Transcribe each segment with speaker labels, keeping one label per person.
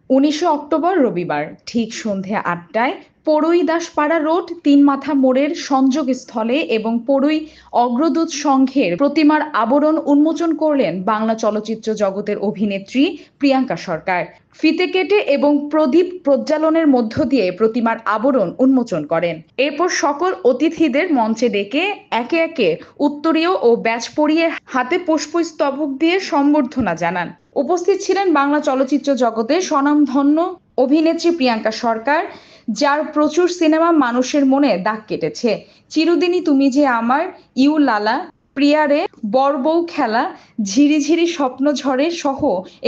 Speaker 1: ১৯শে October রবিবার ঠিক সন্ধে ৮টায় পড়ুই দাসপাড়া রোড তিন মাথা মোড়ের সংযোগস্থলে এবং পড়ুই অগ্রদূত সংঘের প্রতিমার আবরণ উন্মোচন করলেন বাংলা চলচ্চিত্র জগতের অভিনেত্রী প্রিয়াঙ্কা সরকার। ফিতে কেটে এবং প্রদীপ প্রজ্বালনের মধ্য দিয়ে প্রতিমার আবরণ উন্মোচন করেন। এরপর সকল অতিথিদের মঞ্চে ডেকে একে একে উত্তরীয় ও ব্যাজ পরিয়ে হাতে পুষ্পস্তবক দিয়ে সম্বর্ধনা জানান। উপস্থিত ছিলেন বাংলা চলচ্চিত্র জগতের স্বনামধন্য অভিনেত্রী প্রিয়াঙ্কা সরকার, যার প্রচুর সিনেমা মানুষের মনে দাগ কেটেছে। চিরদিনই তুমি যে আমার, ইউ লালা, প্রিয়ারে, বরবউ খেলা, ঝিরিঝিরি স্বপ্ন ঝড়ে সহ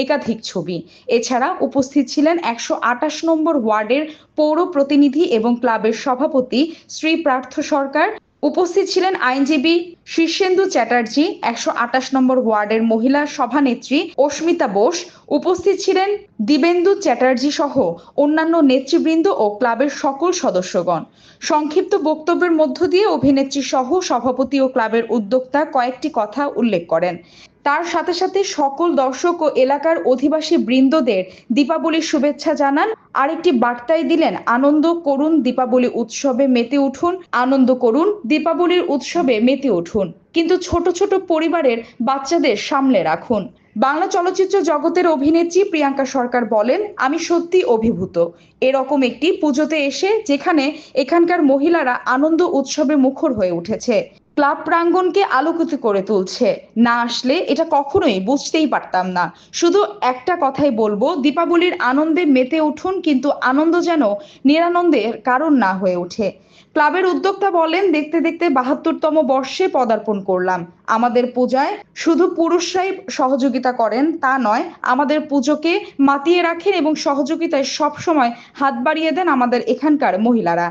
Speaker 1: একাধিক ছবি। এছাড়া উপস্থিত ছিলেন ১২৮ নম্বর ওয়ার্ডের পৌর প্রতিনিধি এবং ক্লাবের সভাপতি শ্রী পার্থ সরকার। উপস্থিত ছিলেন আইনজীবী শীর্ষেন্দু চ্যাটার্জি, ১২৮ নম্বর ওয়ার্ডের মহিলা সভানেত্রী অস্মিতা বোস। উপস্থিত ছিলেন দিবেন্দু চ্যাটার্জি সহ অন্যান্য নেতৃবৃন্দ ও ক্লাবের সকল সদস্যগণ। সংক্ষিপ্ত বক্তব্যের মধ্য দিয়ে অভিনেত্রী সহ সভাপতি ও ক্লাবের উদ্যোক্তা কয়েকটি কথা উল্লেখ করেন। তার সাথে সাথে সকল দর্শক ও এলাকার অধিবাসী বৃন্দদের দীপাবলির শুভেচ্ছা জানান। আরেকটি বার্তায় দিলেন, আনন্দ করুন দীপাবলি উৎসবে মেতে উঠুন, আনন্দ করুন দীপাবলির উৎসবে মেতে উঠুন, কিন্তু ছোট ছোট পরিবারের বাচ্চাদের সামলে রাখুন। বাংলা চলচ্চিত্র জগতের অভিনেত্রী প্রিয়াঙ্কা সরকার বলেন, আমি সত্যি অভিভূত এরকম একটি পুজোতে এসে, যেখানে এখানকার মহিলারা আনন্দ উৎসবে মুখর হয়ে উঠেছে, ক্লাব প্রাঙ্গণকে আলোকিত করে তুলছে। না আসলে এটা কখনোই বুঝতেই পারতাম না। শুধু একটা কথাই বলবো, দীপাবলির আনন্দে মেতে উঠুন, কিন্তু আনন্দ যেন নিরানন্দের কারণ না হয়ে ওঠে। ক্লাবের উদ্যোক্তা বলেন, দেখতে দেখতে ৭২তম বর্ষে পদার্পণ করলাম। আমাদের পূজায় শুধু পুরুষরাই সহযোগিতা করেন তা নয়, আমাদের পুজোকে মাতিয়ে রাখেন এবং সহযোগিতায় সবসময় হাত বাড়িয়ে দেন আমাদের এখানকার মহিলারা।